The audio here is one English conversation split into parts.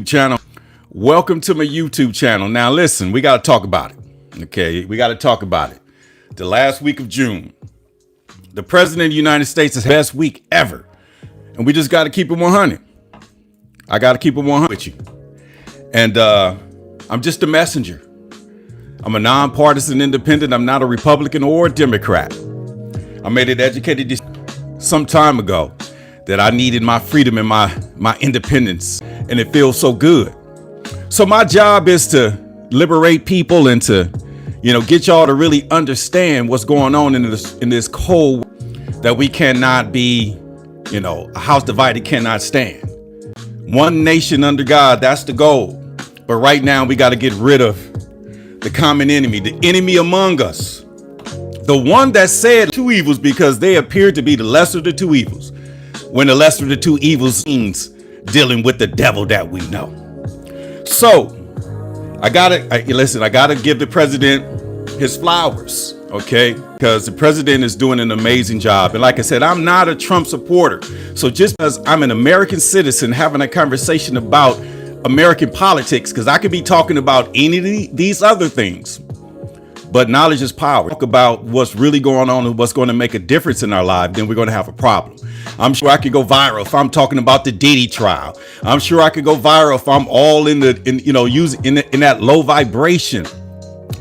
channel. Welcome to my YouTube channel. Now listen, we got to talk about it. Okay, we got to talk about it. The last week of June, the president of the United States is the best week ever. And we just got to keep it 100. I got to keep it 100 with you. And I'm just a messenger. I'm a nonpartisan independent. I'm not a Republican or a Democrat. I made it educated decision some time ago that I needed my freedom and my independence, and it feels so good. So my job is to liberate people and to, get y'all to really understand what's going on in this cold that we cannot be, a house divided cannot stand. One nation under God, that's the goal. But right now we got to get rid of the common enemy, the enemy among us. The one that said two evils because they appear to be the lesser of the two evils, when the lesser of the two evils means dealing with the devil that we know. So I gotta give the president his flowers, okay? Because the president is doing an amazing job. And like I said, I'm not a Trump supporter. So just because I'm an American citizen having a conversation about American politics, because I could be talking about any of these other things, but knowledge is power. Talk about what's really going on and what's going to make a difference in our life, then we're going to have a problem. I'm sure I could go viral if I'm talking about the Diddy trial. I'm sure I could go viral if I'm all in that low vibration,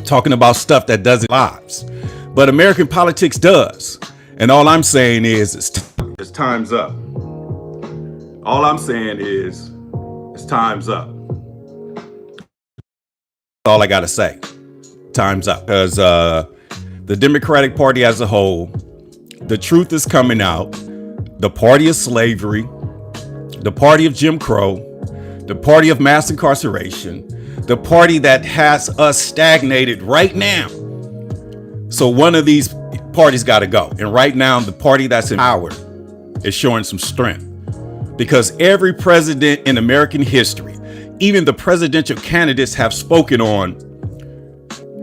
talking about stuff that doesn't lives. But American politics does. And all I'm saying is it's time's up. All I'm saying is it's time's up. That's all I got to say. Time's up. Because the Democratic Party as a whole, the truth is coming out. The party of slavery, the party of Jim Crow, the party of mass incarceration, the party that has us stagnated right now. So one of these parties got to go. And right now, the party that's in power is showing some strength, because every president in American history, even the presidential candidates, have spoken on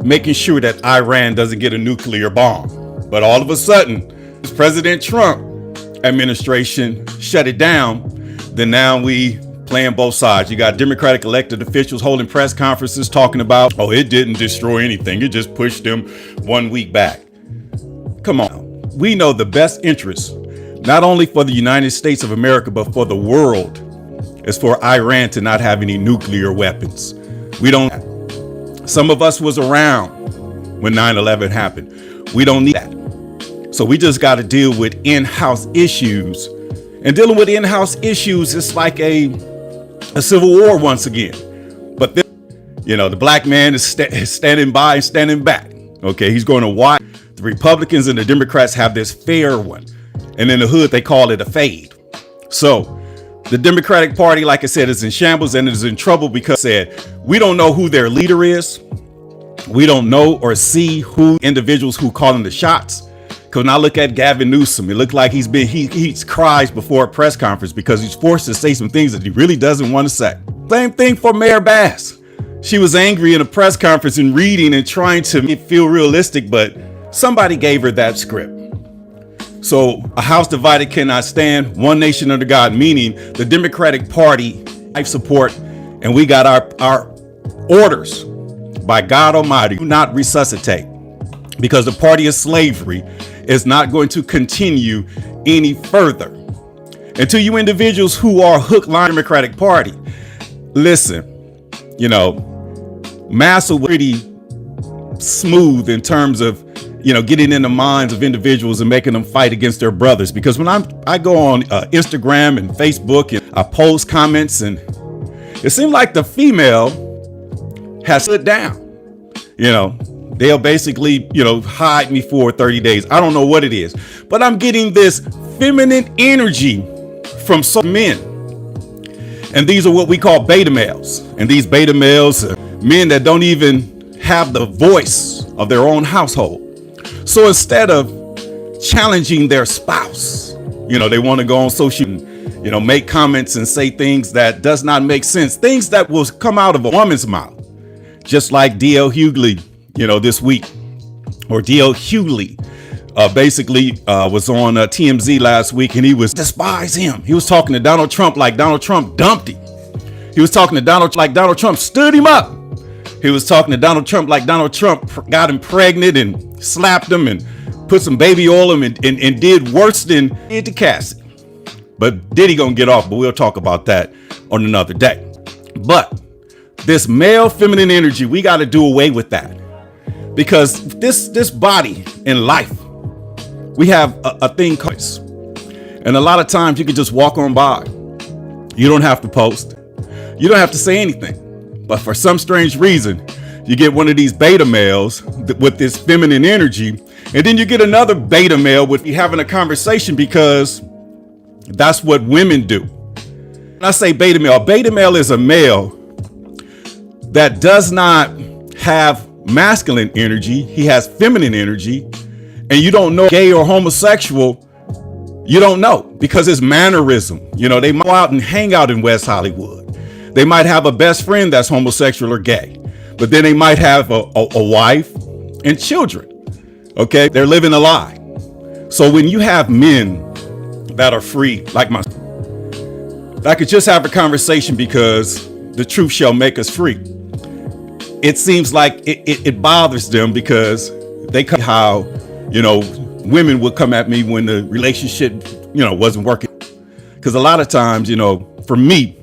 making sure that Iran doesn't get a nuclear bomb. But all of a sudden, President Trump administration shut it down. Then now we playing both sides. You got Democratic elected officials holding press conferences talking about, oh, it didn't destroy anything. It just pushed them 1 week back. Come on. We know the best interest, not only for the United States of America, but for the world, is for Iran to not have any nuclear weapons. We don't. Some of us was around when 9/11 happened. We don't need that. So we just got to deal with in-house issues, and dealing with in-house issues is like a civil war once again. But then, the black man is standing by and standing back. Okay, he's going to watch the Republicans and the Democrats have this fair one, and in the hood they call it a fade. So the Democratic Party, like I said, is in shambles and is in trouble because we don't know who their leader is. We don't know or see who individuals who calling the shots. Because when I look at Gavin Newsom, it looks like he cries before a press conference because he's forced to say some things that he really doesn't want to say. Same thing for Mayor Bass. She was angry in a press conference and reading and trying to feel realistic, but somebody gave her that script. So a house divided cannot stand. One nation under God, meaning the Democratic Party, life support, and we got our orders by God Almighty, do not resuscitate, because the party of slavery is not going to continue any further. And to you individuals who are hook, line, Democratic Party, listen, Massa was pretty smooth in terms of, getting in the minds of individuals and making them fight against their brothers. Because when I go on Instagram and Facebook and I post comments, and it seemed like the female has stood down, They'll basically, hide me for 30 days. I don't know what it is, but I'm getting this feminine energy from some men. And these are what we call beta males. And these beta males are men that don't even have the voice of their own household. So instead of challenging their spouse, they want to go on social, make comments and say things that does not make sense. Things that will come out of a woman's mouth, just like D.L. Hughley, this week, or D.L. Hughley basically was on TMZ last week, and he was despise him. He was talking to Donald Trump like Donald Trump dumped him. He was talking to Donald like Donald Trump stood him up. He was talking to Donald Trump like Donald Trump got him pregnant and slapped him and put some baby oil in him and did worse than did to Cassie. But Diddy gonna get off, but we'll talk about that on another day. But this male feminine energy, we got to do away with that, because this body in life, we have a thing called, and a lot of times you can just walk on by. You don't have to post. You don't have to say anything. But for some strange reason, you get one of these beta males with this feminine energy, and then you get another beta male with you having a conversation, because that's what women do. When I say beta male is a male that does not have masculine energy. He has feminine energy, and you don't know gay or homosexual. You don't know, because it's mannerism. You know, they might go out and hang out in West Hollywood. They might have a best friend that's homosexual or gay, but then they might have a wife and children. Okay, they're living a lie. So when you have men that are free, like myself, I could just have a conversation because the truth shall make us free. It seems like it bothers them, because they come how, women would come at me when the relationship, wasn't working. Because a lot of times, for me,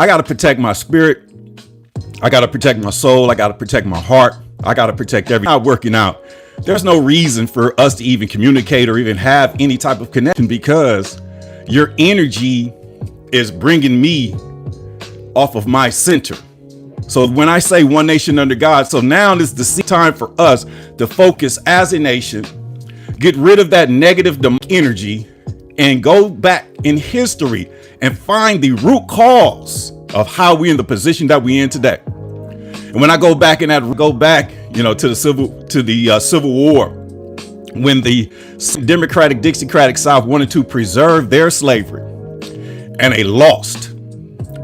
I got to protect my spirit. I got to protect my soul. I got to protect my heart. I got to protect everything. Not working out. There's no reason for us to even communicate or even have any type of connection, because your energy is bringing me off of my center. So when I say one nation under God, so now is the time for us to focus as a nation, get rid of that negative energy, and go back in history and find the root cause of how we're in the position that we're in today. And when I go back to the Civil War, when the Democratic Dixiecratic South wanted to preserve their slavery, and they lost,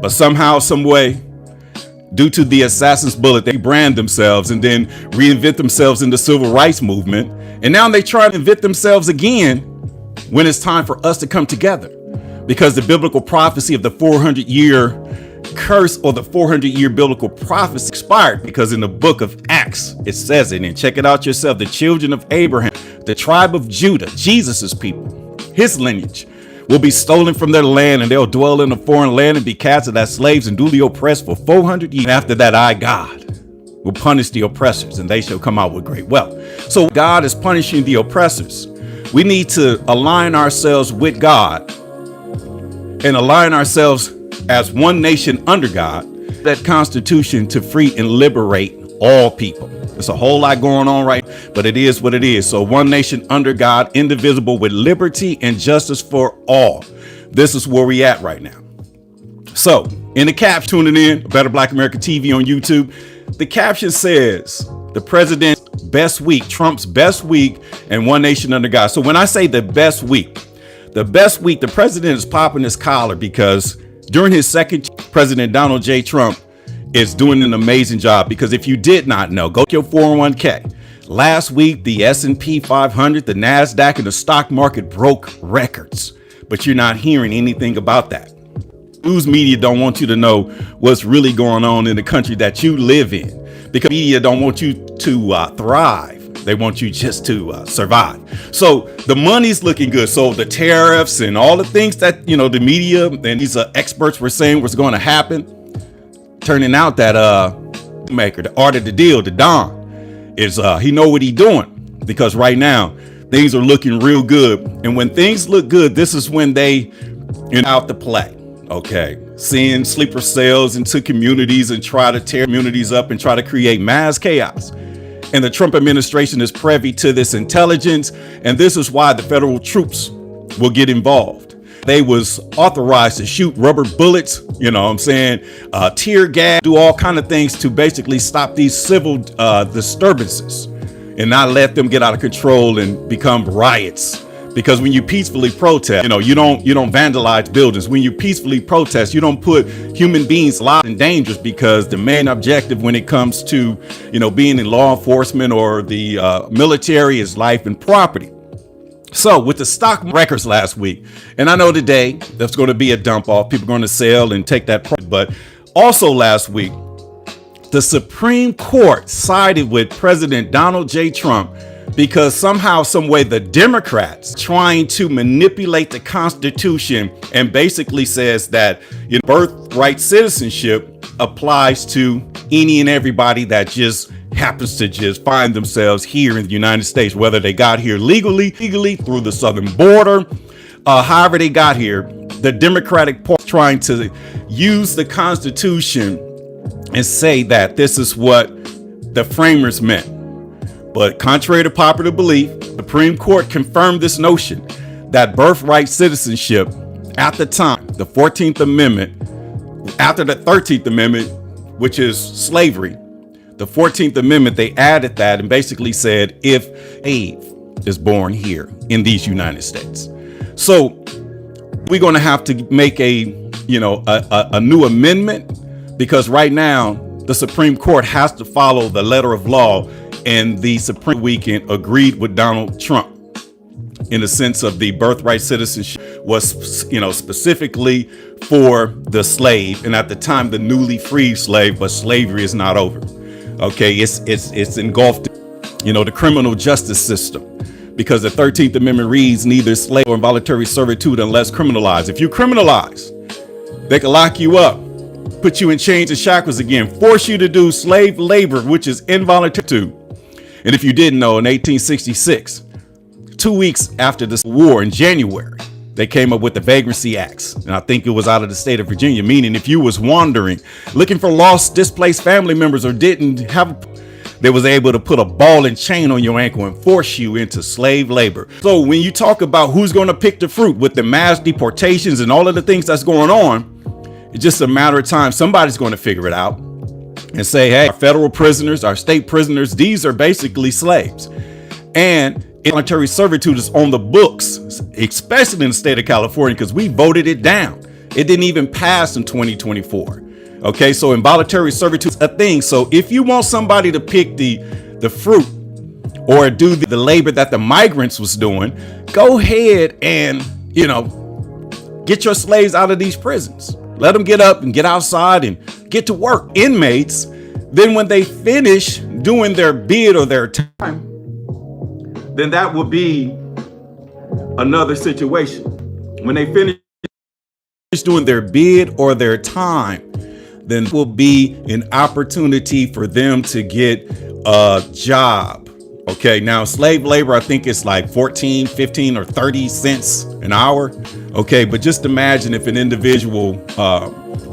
but somehow, some way, due to the assassin's bullet, they brand themselves and then reinvent themselves in the civil rights movement. And now they try to invent themselves again when it's time for us to come together, because the biblical prophecy of the 400-year curse, or the 400-year biblical prophecy, expired. Because in the book of Acts, it says it, and check it out yourself, the children of Abraham, the tribe of Judah, Jesus's people, his lineage, will be stolen from their land, and they'll dwell in a foreign land and be casted as slaves and duly oppressed for 400 years. And after that, I, God, will punish the oppressors, and they shall come out with great wealth. So God is punishing the oppressors. We need to align ourselves with God and align ourselves as one nation under God, that Constitution to free and liberate all people. There's a whole lot going on, right? But it is what it is. So one nation under God, indivisible, with liberty and justice for all. This is where we at right now. So in the caption, tuning in, Better Black America TV on YouTube, the caption says the president's best week, Trump's best week, and one nation under God. So when I say the best week, the president is popping his collar, because during his second, President Donald J. Trump is doing an amazing job. Because if you did not know, go to your 401k. Last week, the S&P 500, the NASDAQ, and the stock market broke records. But you're not hearing anything about that. News media don't want you to know what's really going on in the country that you live in, because media don't want you to thrive. They want you just to survive. So the money's looking good. So the tariffs and all the things that, the media and these experts were saying was going to happen, turning out that maker, the art of the deal, the Don, is he know what he doing, because right now things are looking real good. And when things look good, this is when they out to play. Okay, seeing sleeper cells into communities and try to tear communities up and try to create mass chaos. And the Trump administration is privy to this intelligence. And this is why the federal troops will get involved. They was authorized to shoot rubber bullets, tear gas, do all kind of things to basically stop these civil disturbances and not let them get out of control and become riots. Because when you peacefully protest, you don't vandalize buildings. When you peacefully protest, you don't put human beings' lives in danger, because the main objective when it comes to, being in law enforcement or the military is life and property. So with the stock records last week, and I know today there's going to be a dump off. People are going to sell and take that profit. But also last week, the Supreme Court sided with President Donald J. Trump because somehow, some way, the Democrats trying to manipulate the Constitution and basically says that birthright citizenship applies to any and everybody that just happens to just find themselves here in the United States, whether they got here legally through the southern border, however they got here. The Democratic Party trying to use the Constitution and say that this is what the framers meant. But contrary to popular belief, the Supreme Court confirmed this notion that birthright citizenship at the time, the 14th Amendment, after the 13th Amendment, which is slavery, the 14th Amendment, they added that and basically said if Eve is born here in these United States. So we're going to have to make a new amendment, because right now the Supreme Court has to follow the letter of law, and the Supreme weekend agreed with Donald Trump in the sense of the birthright citizenship was, specifically for the slave, and at the time the newly freed slave, but slavery is not over. Okay, it's engulfed, the criminal justice system, because the 13th Amendment reads neither slave or involuntary servitude unless criminalized. If you criminalize, they can lock you up, put you in chains and shackles again, force you to do slave labor, which is involuntary. And if you didn't know, in 1866, 2 weeks after this war in January, they came up with the Vagrancy Acts. And I think it was out of the state of Virginia, meaning if you was wandering, looking for lost, displaced family members, or didn't have, they was able to put a ball and chain on your ankle and force you into slave labor. So when you talk about who's going to pick the fruit with the mass deportations and all of the things that's going on, it's just a matter of time. Somebody's going to figure it out and say, hey, our federal prisoners, our state prisoners, these are basically slaves. And involuntary servitude is on the books, especially in the state of California, because we voted it down. It didn't even pass in 2024. Okay, so involuntary servitude is a thing. So if you want somebody to pick the fruit or do the labor that the migrants was doing, go ahead and, get your slaves out of these prisons. Let them get up and get outside and get to work. Inmates, then when they finish doing their bid or their time, then that will be another situation. When they finish doing their bid or their time, then will be an opportunity for them to get a job. Okay, now slave labor, I think it's like 14, 15 or 30 cents an hour. Okay, but just imagine if an individual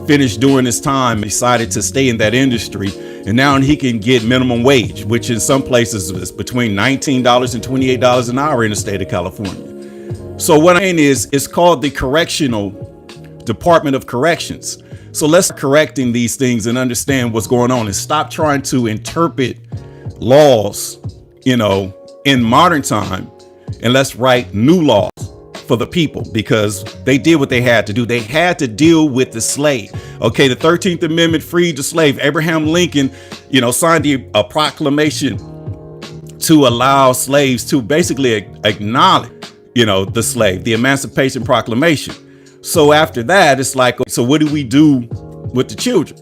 finished doing his time, decided to stay in that industry, and now he can get minimum wage, which in some places is between $19 and $28 an hour in the state of California. So what I'm saying is, it's called the Correctional Department of Corrections. So let's correcting these things and understand what's going on and stop trying to interpret laws, in modern time, and let's write new laws for the people, because they did what they had to do. They had to deal with the slave. Okay, the 13th Amendment freed the slave. Abraham Lincoln, signed a proclamation to allow slaves to basically acknowledge, the slave, the Emancipation Proclamation. So after that, it's like, so what do we do with the children?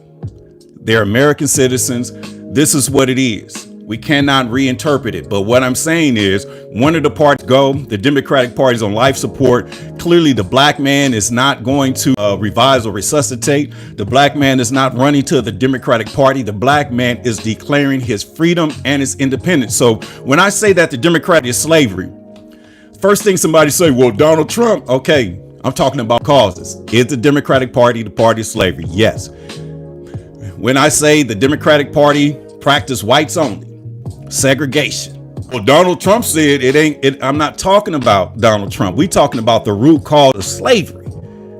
They're American citizens. This is what it is. We cannot reinterpret it. But what I'm saying is, one of the parties go, the Democratic Party is on life support. Clearly, the black man is not going to revise or resuscitate. The black man is not running to the Democratic Party. The black man is declaring his freedom and his independence. So when I say that the Democrat is slavery, first thing somebody say, well, Donald Trump. Okay, I'm talking about causes. Is the Democratic Party the party of slavery? Yes. When I say the Democratic Party practice whites only, segregation. Well, Donald Trump said it ain't. I'm not talking about Donald Trump. We talking about the root cause of slavery.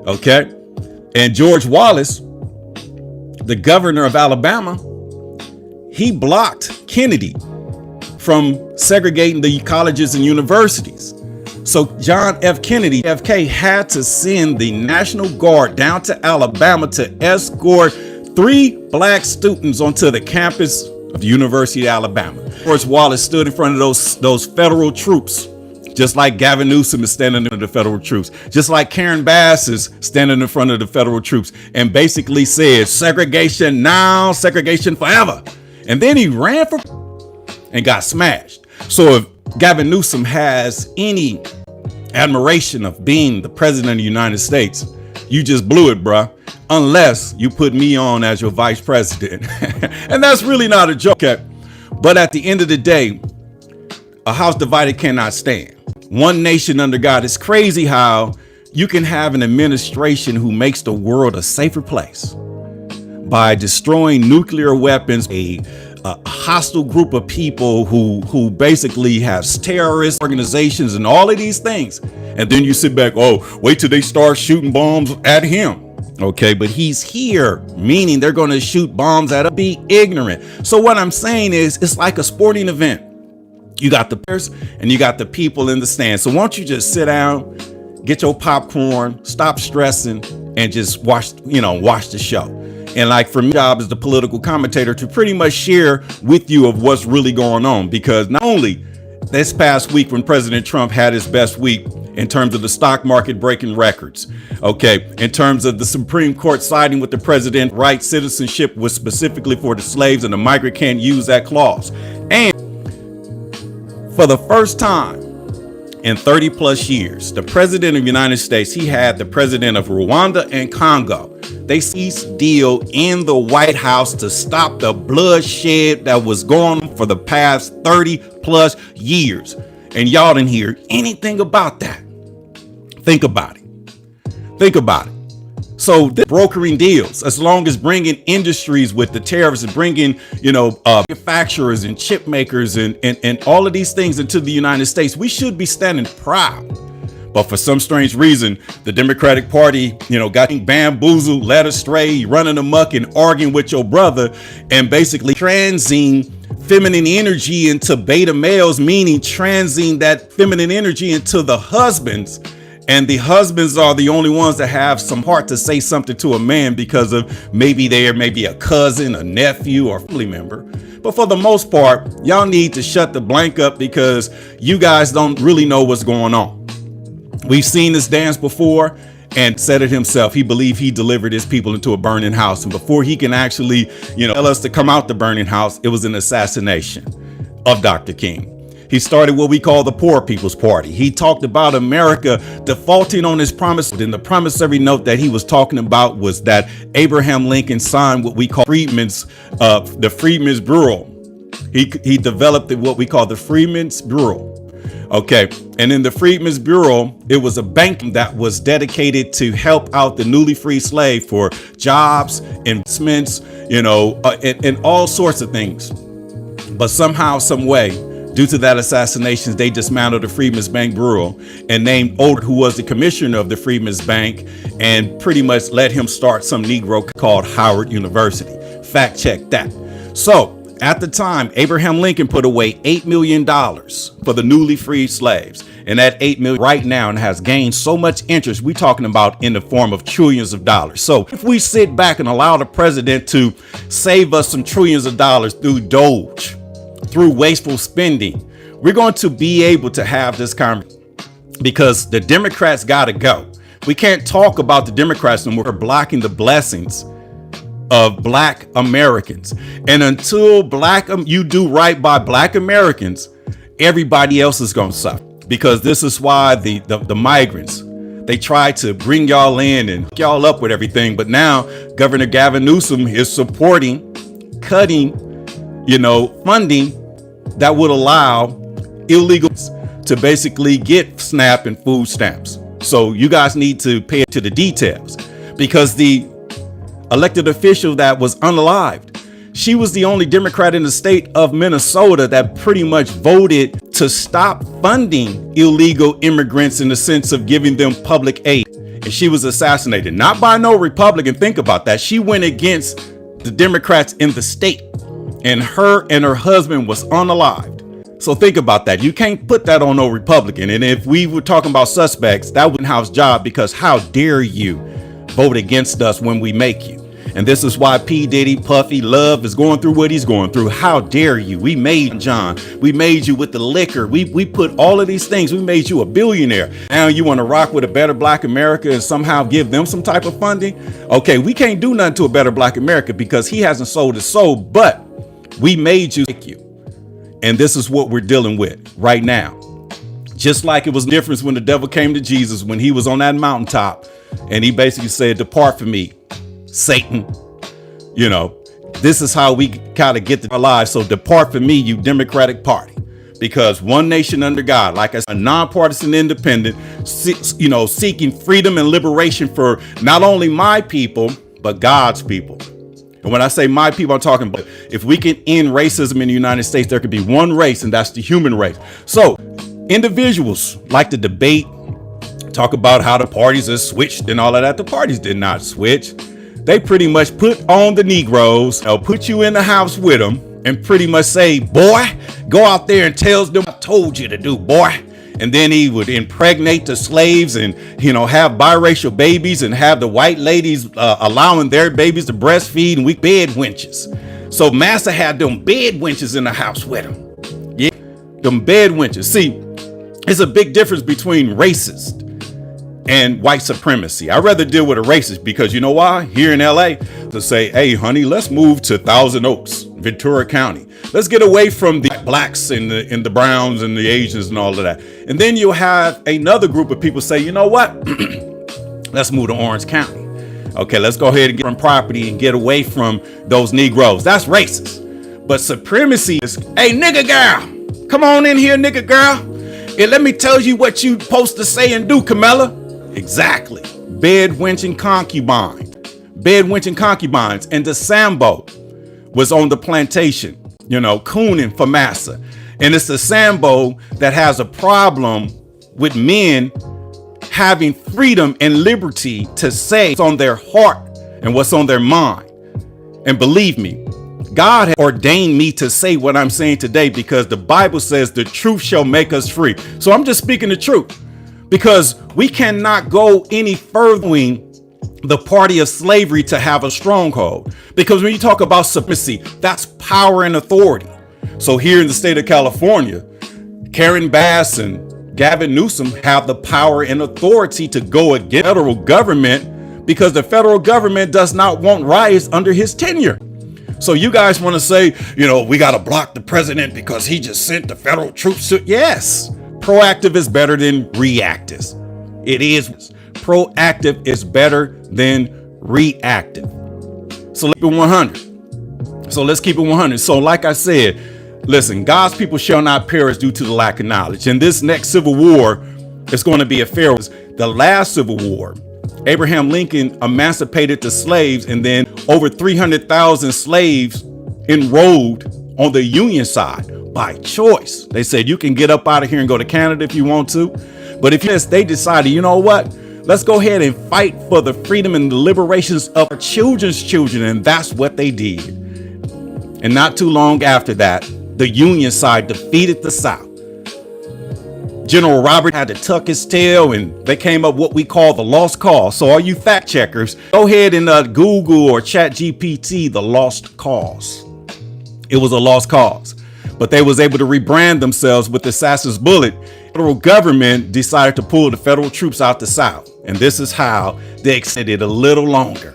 Okay. And George Wallace, the governor of Alabama, he blocked Kennedy from segregating the colleges and universities. So John F. Kennedy, FK, had to send the National Guard down to Alabama to escort 3 black students onto the campus of the University of Alabama. George Wallace stood in front of those federal troops Just like Gavin Newsom is standing in front of the federal troops. Just like Karen Bass is standing in front of the federal troops and basically said segregation now, segregation forever. And then he ran for and got smashed. So if Gavin Newsom has any admiration of being the president of the United States, you just blew it, bruh. Unless you put me on as your vice president. And that's really not a joke. Okay? But at the end of the day, a house divided cannot stand. One nation under God. It's crazy how you can have an administration who makes the world a safer place by destroying nuclear weapons, a hostile group of people who basically have terrorist organizations and all of these things. And then you sit back, oh, wait till they start shooting bombs at him. Okay, but he's here, meaning they're going to shoot bombs at him. Be ignorant. So what I'm saying is, it's like a sporting event. You got the players and you got the people in the stands. So why don't you just sit down, get your popcorn, stop stressing, and just watch the show. And like for me, my job as the political commentator to pretty much share with you of what's really going on. Because not only this past week when President Trump had his best week in terms of the stock market breaking records, okay, in terms of the Supreme Court siding with the president, right, citizenship was specifically for the slaves and the migrant can't use that clause. And for the first time in 30 plus years, the president of the United States, he had the president of Rwanda and Congo. They ceased deal in the White House to stop the bloodshed that was going on for the past 30 plus years. And y'all didn't hear anything about that. Think about it. Think about it. So this brokering deals, as long as bringing industries with the tariffs and bringing, manufacturers and chip makers and all of these things into the United States, we should be standing proud. But for some strange reason, the Democratic Party, got bamboozled, led astray, running amok and arguing with your brother and basically transing feminine energy into beta males, meaning transing that feminine energy into the husbands. And the husbands are the only ones that have some heart to say something to a man because of maybe there may be a cousin, a nephew, or family member. But for the most part, y'all need to shut the blank up because you guys don't really know what's going on. We've seen this dance before, and said it himself. He believed he delivered his people into a burning house. And before he can actually, tell us to come out the burning house, it was an assassination of Dr. King. He started what we call the Poor People's Party. He talked about America defaulting on his promise. And the promissory note that he was talking about was that Abraham Lincoln signed what we call the Freedmen's Bureau. He developed what we call the Freedmen's Bureau. Okay. And in the Freedmen's Bureau, it was a bank that was dedicated to help out the newly freed slave for jobs, investments, and all sorts of things. But somehow, some way, due to that assassination, they dismantled the Freedmen's Bank Bureau and named Old, who was the commissioner of the Freedmen's Bank, and pretty much let him start some Negro called Howard University. Fact check that. So at the time, Abraham Lincoln put away $8 million for the newly freed slaves. And that $8 million right now has gained so much interest. We're talking about in the form of trillions of dollars. So if we sit back and allow the president to save us some trillions of dollars through Doge, through wasteful spending, we're going to be able to have this conversation because the Democrats got to go. We can't talk about the Democrats anymore. We're blocking the blessings of Black Americans. And until you do right by Black Americans, everybody else is going to suffer. Because this is why the migrants, they try to bring y'all in and hook y'all up with everything. But now Governor Gavin Newsom is supporting cutting, funding that would allow illegals to basically get SNAP and food stamps. So you guys need to pay attention to the details because the elected official that was unalived, she was the only Democrat in the state of Minnesota that pretty much voted to stop funding illegal immigrants in the sense of giving them public aid. And she was assassinated, not by no Republican. Think about that. She went against the Democrats in the state, and her husband was unalived. So think about that. You can't put that on no Republican. And if we were talking about suspects, that wasn't House job, because how dare you vote against us when we make you? And this is why P. Diddy, Puffy, Love is going through what he's going through. How dare you? We made John. We made you with the liquor. We put all of these things. We made you a billionaire. Now you want to rock with a better Black America and somehow give them some type of funding? Okay, we can't do nothing to a better Black America because he hasn't sold his soul, but we made you. And this is what we're dealing with right now. Just like it was the difference when the devil came to Jesus, when he was on that mountaintop and he basically said, "Depart from me, Satan." You know, this is how we kind of get our lives. So depart from me, you Democratic Party, because one nation under God, like I said, a nonpartisan independent, seeking freedom and liberation for not only my people, but God's people. And when I say my people, I'm talking about if we can end racism in the United States, there could be one race, and that's the human race. So individuals like to debate, talk about how the parties have switched and all of that. The parties did not switch. They pretty much put on the Negroes, put you in the house with them, and pretty much say, "Boy, go out there and tell them what I told you to do, boy." And then he would impregnate the slaves and, have biracial babies and have the white ladies allowing their babies to breastfeed, and we bed wenches. So Massa had them bed wenches in the house with him. Yeah, them bed wenches. See, it's a big difference between racist and white supremacy. I'd rather deal with a racist because you know why? Here in LA, to say, "Hey, honey, let's move to Thousand Oaks, Ventura County. Let's get away from the blacks and the browns and the Asians and all of that." And then you'll have another group of people say, "You know what? Let's move to Orange County. Okay, let's go ahead and get from property and get away from those Negroes." That's racist. But supremacy is, "Hey, nigga girl, come on in here, nigga girl. And let me tell you what you supposed to say and do, Camilla." Exactly. Bed wenching concubines. Bed wenching concubines. And the Sambo was on the plantation, cooning for Massa. And it's the Sambo that has a problem with men having freedom and liberty to say what's on their heart and what's on their mind. And believe me, God has ordained me to say what I'm saying today because the Bible says the truth shall make us free. So I'm just speaking the truth. Because we cannot go any further in the party of slavery to have a stronghold. Because when you talk about supremacy, that's power and authority. So here in the state of California, Karen Bass and Gavin Newsom have the power and authority to go against the federal government because the federal government does not want riots under his tenure. So you guys want to say, we got to block the president because he just sent the federal troops to. Yes. Proactive is better than reactive. It is. Proactive is better than reactive. So let's keep it 100. So like I said, listen, God's people shall not perish due to the lack of knowledge. And this next civil war is going to be a fair one. The last civil war, Abraham Lincoln emancipated the slaves, and then over 300,000 slaves enrolled on the Union side. By choice. They said you can get up out of here and go to Canada if you want to. But if yes, they decided, you know what? Let's go ahead and fight for the freedom and the liberations of our children's children. And that's what they did. And not too long after that, the Union side defeated the South. General Robert had to tuck his tail and they came up what we call the lost cause. So all you fact checkers, go ahead and Google or chat GPT the lost cause. It was a lost cause. But they was able to rebrand themselves with the Assassin's Bullet. The federal government decided to pull the federal troops out the South. And this is how they extended a little longer.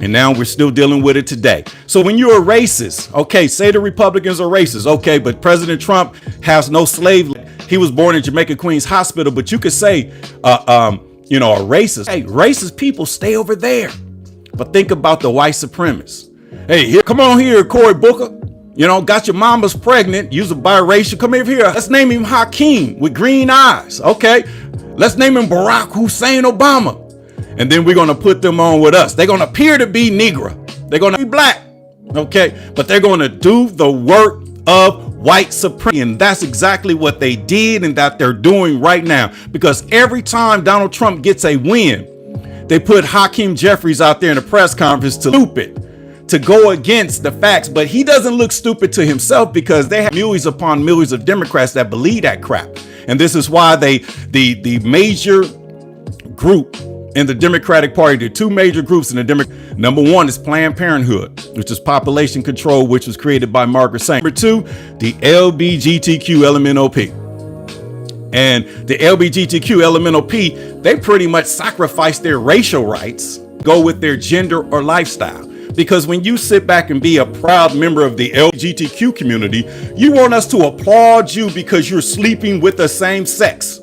And now we're still dealing with it today. So when you're a racist, okay, say the Republicans are racist. Okay, but President Trump has no slave. He was born in Jamaica Queens Hospital. But you could say, a racist. Hey, racist people stay over there. But think about the white supremacists. Hey, here, come on here, Cory Booker. Got your mama's pregnant. You's a biracial. Come over here. Let's name him Hakeem with green eyes. Okay. Let's name him Barack Hussein Obama. And then we're going to put them on with us. They're going to appear to be Negro. They're going to be black. Okay. But they're going to do the work of white supremacy. And that's exactly what they did and that they're doing right now. Because every time Donald Trump gets a win, they put Hakeem Jeffries out there in a press conference to go against the facts, but he doesn't look stupid to himself because they have millions upon millions of Democrats that believe that crap. And this is why the major group in the Democratic Party, there are two major groups in the Democratic. Number one is Planned Parenthood, which is population control, which was created by Margaret Sanger. Number two, the LGBTQ LMNOP. And the LGBTQ LMNOP, they pretty much sacrifice their racial rights, go with their gender or lifestyle. Because when you sit back and be a proud member of the LGBTQ community, you want us to applaud you because you're sleeping with the same sex.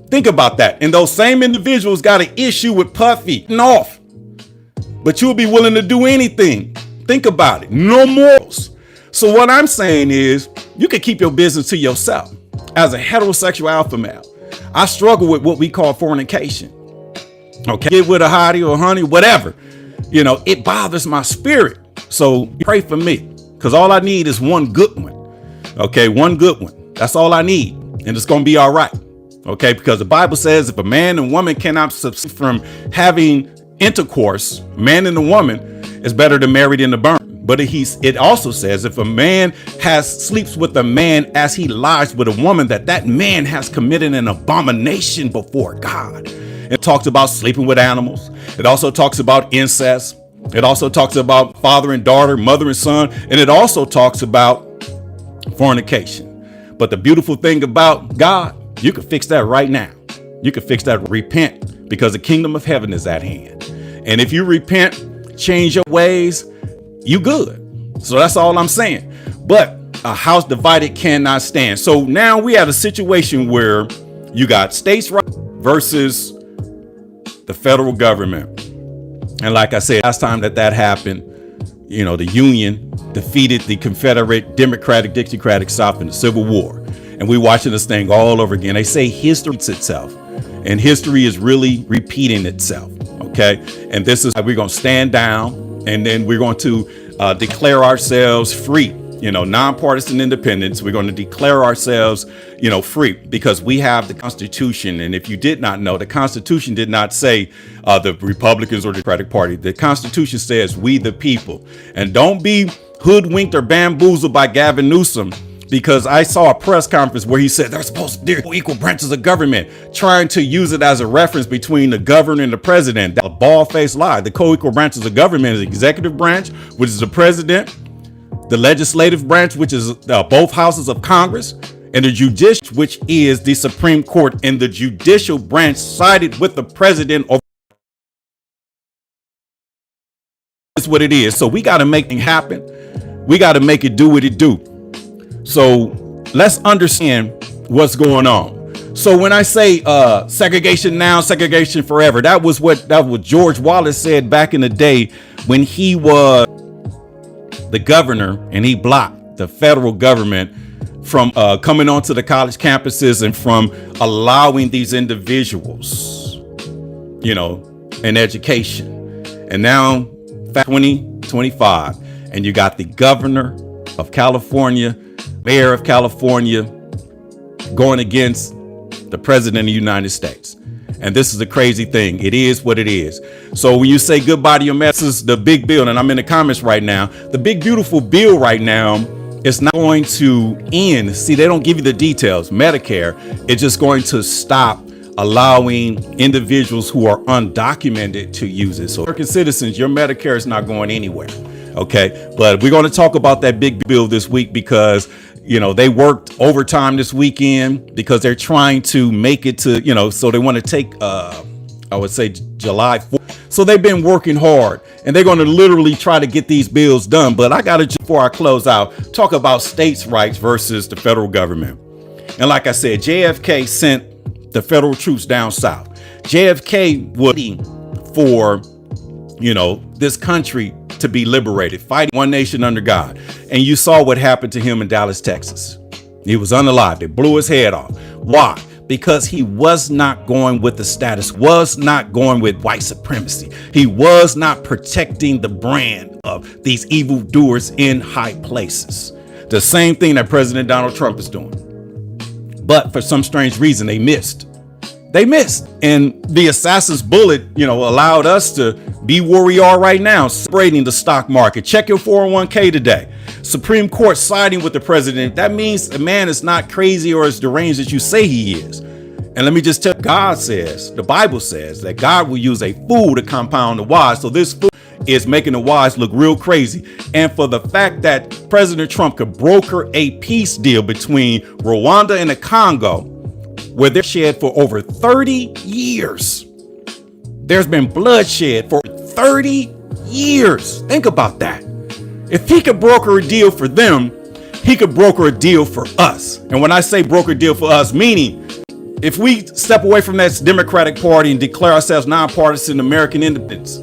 Think about that. And those same individuals got an issue with puffy and off, but you'll be willing to do anything. Think about it. No morals. So what I'm saying is you can keep your business to yourself. As a heterosexual alpha male, I struggle with what we call fornication. Okay. Get with a hottie or honey, whatever. You know, it bothers my spirit. So pray for me, because all I need is one good one. Okay, one good one. That's all I need. And it's going to be all right. Okay, because the Bible says if a man and woman cannot subsist from having intercourse, man and a woman, is better to marry than to burn. But it also says if a man sleeps with a man as he lies with a woman, that man has committed an abomination before God. It talks about sleeping with animals. It also talks about incest. It also talks about father and daughter, mother and son. And it also talks about fornication. But the beautiful thing about God, you can fix that right now. You can fix that. Repent, because the kingdom of heaven is at hand. And if you repent, change your ways, you good. So that's all I'm saying. But a house divided cannot stand. So now we have a situation where you got states' rights versus the federal government. And like I said, last time that happened, you know, the Union defeated the Confederate Democratic Dixiecratic South in the Civil War. And we're watching this thing all over again. They say history repeats itself, and history is really repeating itself. Okay. And this is how we're going to stand down, and then we're going to declare ourselves free. You know, nonpartisan independence. We're going to declare ourselves, you know, free, because we have the Constitution. And if you did not know, the Constitution did not say the Republicans or the Democratic Party. The Constitution says we the people. And don't be hoodwinked or bamboozled by Gavin Newsom, because I saw a press conference where he said they're supposed to be equal branches of government, trying to use it as a reference between the governor and the president. That's a bald-faced lie. The co-equal branches of government is the executive branch, which is the president, the legislative branch, which is both houses of Congress, and the judicial, which is the Supreme Court. And the judicial branch sided with the president. That's what it is. So we got to make it happen. We got to make it do what it do. So let's understand what's going on. So when I say segregation now, segregation forever, that was what George Wallace said back in the day when he was the governor, and he blocked the federal government from coming onto the college campuses and from allowing these individuals, you know, an education. And now 2025, and you got the governor of California, mayor of California, going against the president of the United States. And this is a crazy thing. It is what it is. So when you say goodbye to your mess, this is the big bill, and I'm in the comments right now. The big beautiful bill right now is not going to end. See, they don't give you the details. Medicare, it's just going to stop allowing individuals who are undocumented to use it. So American citizens, your Medicare is not going anywhere. Okay, but we're going to talk about that big bill this week, because you know, they worked overtime this weekend because they're trying to make it to, you know, so they want to take, I would say July 4th. So they've been working hard, and they're going to literally try to get these bills done. But I got to, before I close out, talk about states' rights versus the federal government. And like I said, JFK sent the federal troops down south. JFK was waiting for, you know, this country to be liberated, fighting one nation under God. And you saw what happened to him in Dallas, Texas. He was unalive. They blew his head off. Why? Because he was not going with the status, was not going with white supremacy. He was not protecting the brand of these evildoers in high places. The same thing that President Donald Trump is doing. But for some strange reason, they missed. They missed. And the assassin's bullet, you know, allowed us to be where we are right now, separating the stock market. Check your 401k today. Supreme Court siding with the president. That means the man is not crazy or as deranged as you say he is. And let me just tell you, God says, the Bible says that God will use a fool to compound the wise. So this fool is making the wise look real crazy. And for the fact that President Trump could broker a peace deal between Rwanda and the Congo, where they're shed for over 30 years. There's been bloodshed for 30 years. Think about that. If he could broker a deal for them, he could broker a deal for us. And when I say broker a deal for us, meaning if we step away from that Democratic Party and declare ourselves nonpartisan American independence,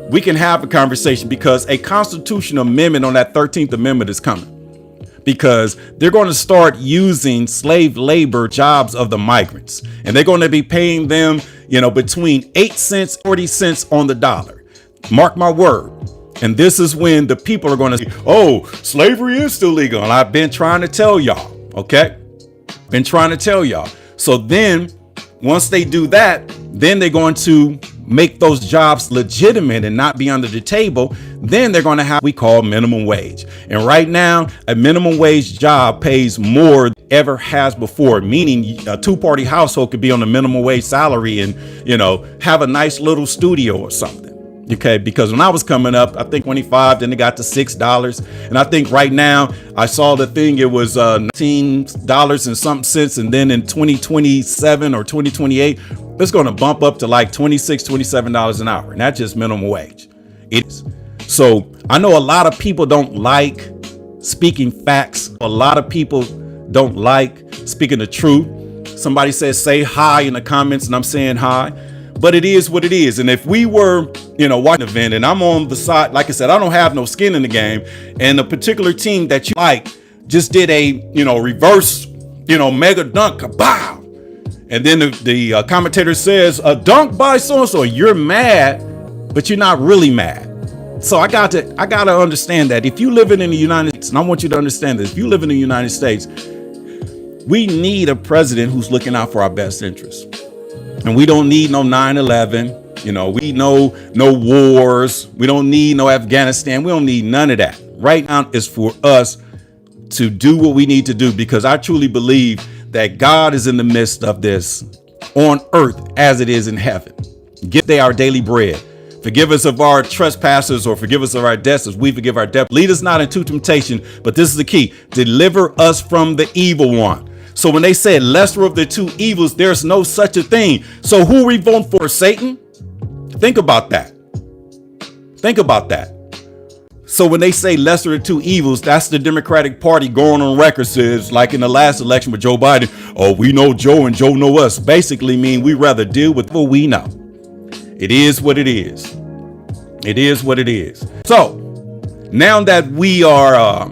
we can have a conversation, because a constitutional amendment on that 13th Amendment is coming, because they're going to start using slave labor jobs of the migrants, and they're going to be paying them, between 8 cents, 40 cents on the dollar. Mark my word. And this is when the people are going to say, oh, slavery is still legal. And I've been trying to tell y'all. Okay. Been trying to tell y'all. So then once they do that, then they're going to make those jobs legitimate and not be under the table. Then they're going to have what we call minimum wage. And right now, a minimum wage job pays more than ever has before, meaning a two-party household could be on a minimum wage salary and, have a nice little studio or something. Okay, because when I was coming up, I think 25, then it got to $6. And I think right now I saw the thing, it was $19 and something cents. And then in 2027 or 2028, it's going to bump up to like $26, $27 an hour. And that's just minimum wage. It is. So I know a lot of people don't like speaking facts. A lot of people don't like speaking the truth. Somebody says, say hi in the comments, and I'm saying hi. But it is what it is. And if we were, watching an event and I'm on the side, like I said, I don't have no skin in the game, and a particular team that you like just did a, reverse, mega dunk, bow. And then the commentator says a dunk by so-and-so, you're mad, but you're not really mad. So I got to understand that if you live in the United States, and I want you to understand this, if you live in the United States, we need a president who's looking out for our best interests. And we don't need no 9/11. We know no wars. We don't need no Afghanistan. We don't need none of that. Right now is for us to do what we need to do, because I truly believe that God is in the midst of this on earth as it is in heaven. Give us our daily bread. Forgive us of our trespasses, or forgive us of our debts as we forgive our debtors. Lead us not into temptation, but this is the key: deliver us from the evil one. So when they said lesser of the two evils, there's no such a thing. So who are we voting for? Satan? Think about that. Think about that. So when they say lesser of two evils, that's the Democratic Party going on record says, like in the last election with Joe Biden, oh, we know Joe and Joe know us. Basically mean we rather deal with what we know. It is what it is. It is what it is. So now that we are,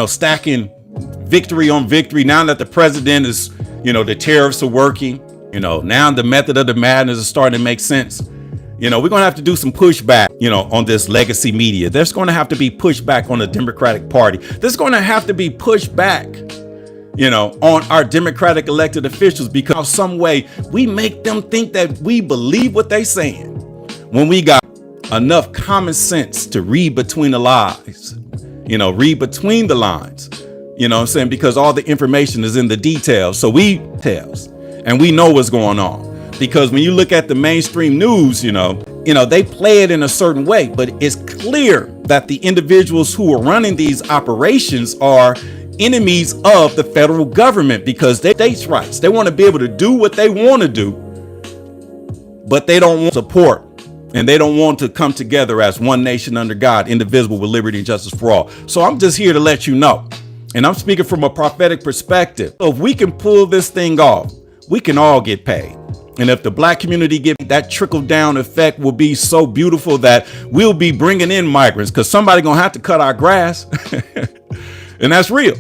stacking victory on victory, now that the president is, the tariffs are working, now the method of the madness is starting to make sense. We're going to have to do some pushback, on this legacy media. There's going to have to be pushback on the Democratic Party. There's going to have to be pushback, on our Democratic elected officials, because some way we make them think that we believe what they're saying when we got enough common sense to read between the lies, read between the lines, what I'm saying? Because all the information is in the details. So we know what's going on. Because when you look at the mainstream news, they play it in a certain way, but it's clear that the individuals who are running these operations are enemies of the federal government, because they states' rights. They want to be able to do what they want to do, but they don't want support, and they don't want to come together as one nation under God, indivisible, with liberty and justice for all. So I'm just here to let you know, and I'm speaking from a prophetic perspective. So if we can pull this thing off, we can all get paid. And if the black community get that trickle down effect, will be so beautiful that we'll be bringing in migrants, because somebody gonna have to cut our grass. And that's real.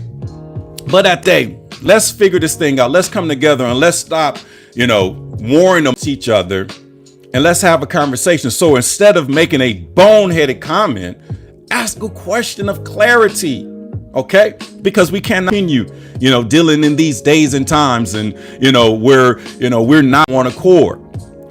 But that day, let's figure this thing out. Let's come together and let's stop, warring against each other, and let's have a conversation. So instead of making a boneheaded comment, ask a question of clarity. Okay, because we cannot continue, dealing in these days and times, and we're not on accord,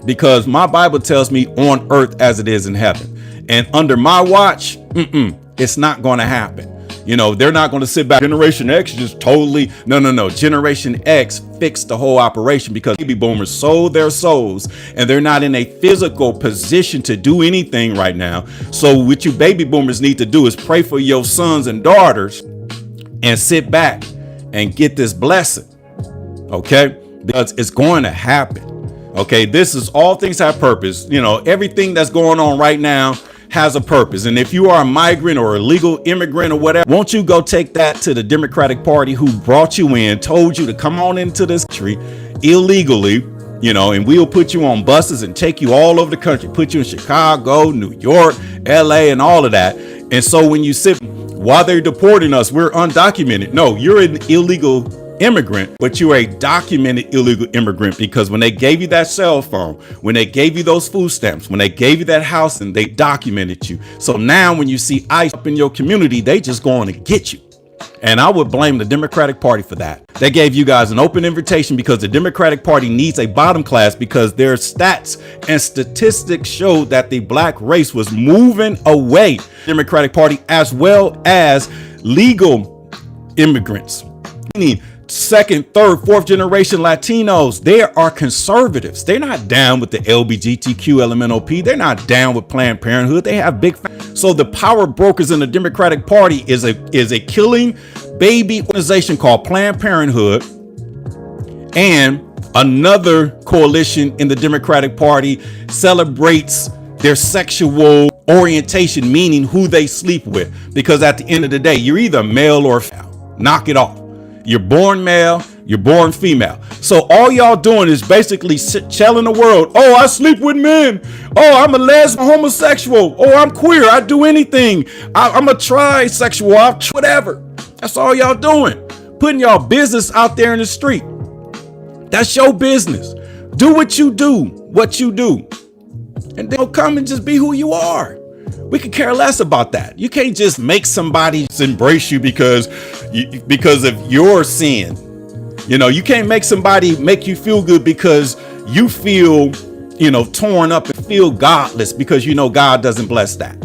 because my Bible tells me on earth as it is in heaven, and under my watch, it's not going to happen. They're not going to sit back. Generation X just totally, no. Generation X fixed the whole operation because baby boomers sold their souls and they're not in a physical position to do anything right now. So what you baby boomers need to do is pray for your sons and daughters and sit back and get this blessing. Okay? Because it's going to happen. Okay? This is all things have purpose. Everything that's going on right now has a purpose. And if you are a migrant or a legal immigrant or whatever, won't you go take that to the Democratic Party who brought you in, told you to come on into this country illegally, and we'll put you on buses and take you all over the country, put you in Chicago, New York, LA, and all of that. And so when you sit while they're deporting us, we're undocumented. No, you're an illegal immigrant, but you're a documented illegal immigrant because when they gave you that cell phone, when they gave you those food stamps, when they gave you that house, and they documented you. So now when you see ICE up in your community, they just going to get you. And I would blame the Democratic Party for that. They gave you guys an open invitation because the Democratic Party needs a bottom class because their stats and statistics showed that the black race was moving away. Democratic Party as well as legal immigrants. Meaning second, third, fourth generation Latinos, they are conservatives. They're not down with the LGBTQ LMNOP. They're not down with Planned Parenthood. They have big. So the power brokers in the Democratic Party is a killing baby organization called Planned Parenthood, and another coalition in the Democratic Party celebrates their sexual orientation, meaning who they sleep with. Because at the end of the day, you're either male or female. Knock it off. You're born male, you're born female. So all y'all doing is basically telling the world, oh, I sleep with men. Oh, I'm a lesbian, homosexual. Oh, I'm queer. I do anything. I'm a trisexual, whatever. That's all y'all doing. Putting y'all business out there in the street. That's your business. Do what you do. And then come and just be who you are. We could care less about that. You can't just make somebody embrace you because of your sin. You can't make somebody make you feel good because you feel, torn up and feel godless because God doesn't bless that.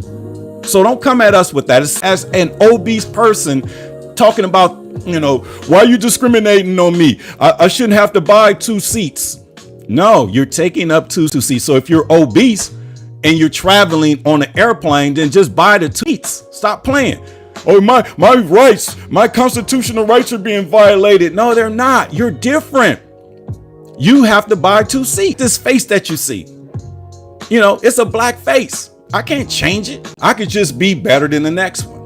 So don't come at us with that. As an obese person talking about, why are you discriminating on me? I shouldn't have to buy 2 seats. No, you're taking up 2 seats. So if you're obese and you're traveling on an airplane, then just buy the 2 seats. Stop playing. Oh, my rights, my constitutional rights are being violated. No, they're not. You're different. You have to buy 2 seats. This face that you see, it's a black face. I can't change it. I could just be better than the next one.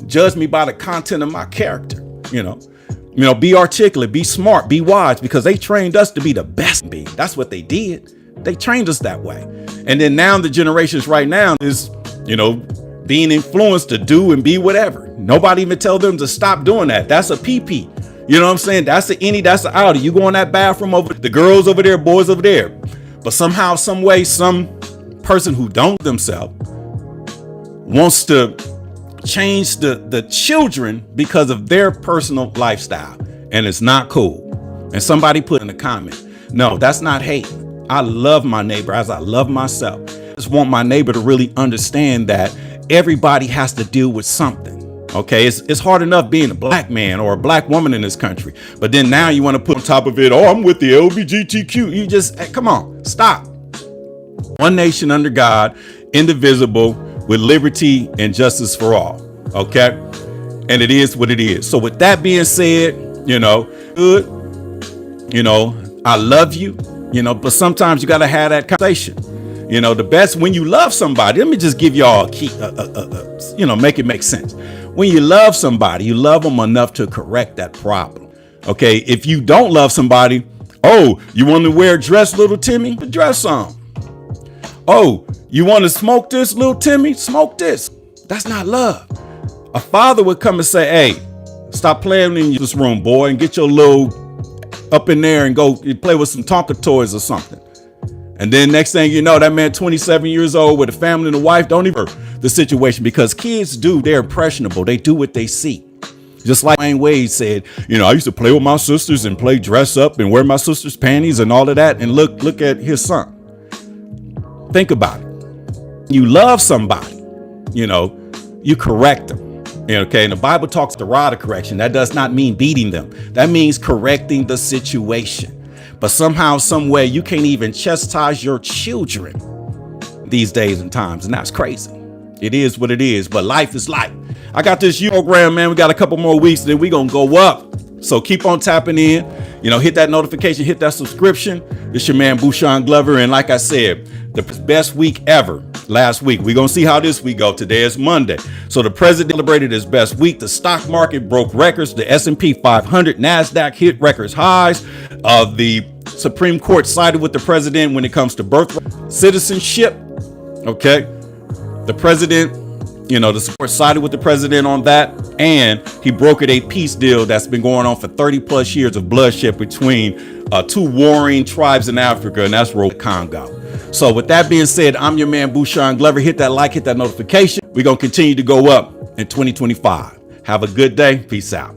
Judge me by the content of my character. Be articulate, be smart, be wise, because they trained us to be the best. That's what they did. They trained us that way. And then now the generations right now is, being influenced to do and be whatever. Nobody even tell them to stop doing that. That's a PP. You know what I'm saying? That's the innie, that's the outie. You go in that bathroom over the girls over there, boys over there. But somehow, some way, some person who don't themselves wants to change the children because of their personal lifestyle. And it's not cool. And somebody put in a comment, no, that's not hate. I love my neighbor as I love myself. I just want my neighbor to really understand that everybody has to deal with something. Okay, it's hard enough being a black man or a black woman in this country, but then now you want to put on top of it, oh, I'm with the LGBTQ. You just, come on, stop. One nation under God, indivisible, with liberty and justice for all. Okay, and it is what it is. So with that being said, good, I love you, but sometimes you got to have that conversation. The best when you love somebody, let me just give y'all a key, make it make sense. When you love somebody, you love them enough to correct that problem. Okay. If you don't love somebody, oh, you want to wear a dress, little Timmy? Dress on. Oh, you want to smoke this, little Timmy? Smoke this. That's not love. A father would come and say, hey, stop playing in this room, boy, and get your little up in there and go play with some Tonka toys or something. And then next thing you know, that man 27 years old with a family and a wife don't even the situation, because kids they're impressionable. They do what they see. Just like Wayne Wade said, I used to play with my sisters and play dress up and wear my sister's panties and all of that. And look at his son. Think about it. You love somebody, you correct them. Okay, and the Bible talks the rod of correction. That does not mean beating them. That means correcting the situation. But somehow, some way, you can't even chastise your children these days and times, and that's crazy. It is what it is, but life is life. I got this program, man. We got a couple more weeks, then we're gonna go up. So keep on tapping in. Hit that notification, hit that subscription. It's your man Bushan Glover, and like I said, the best week ever last week. We're gonna see how this week go. Today is Monday, so the president celebrated his best week. The stock market broke records. The S&P 500, NASDAQ hit records highs. The Supreme Court sided with the president when it comes to birthright citizenship. Okay, the president, the support sided with the president on that, and he brokered a peace deal that's been going on for 30 plus years of bloodshed between two warring tribes in Africa, and that's Congo. So with that being said, I'm your man Bushan Glover. Hit that like, hit that notification. We're going to continue to go up in 2025. Have a good day. Peace out.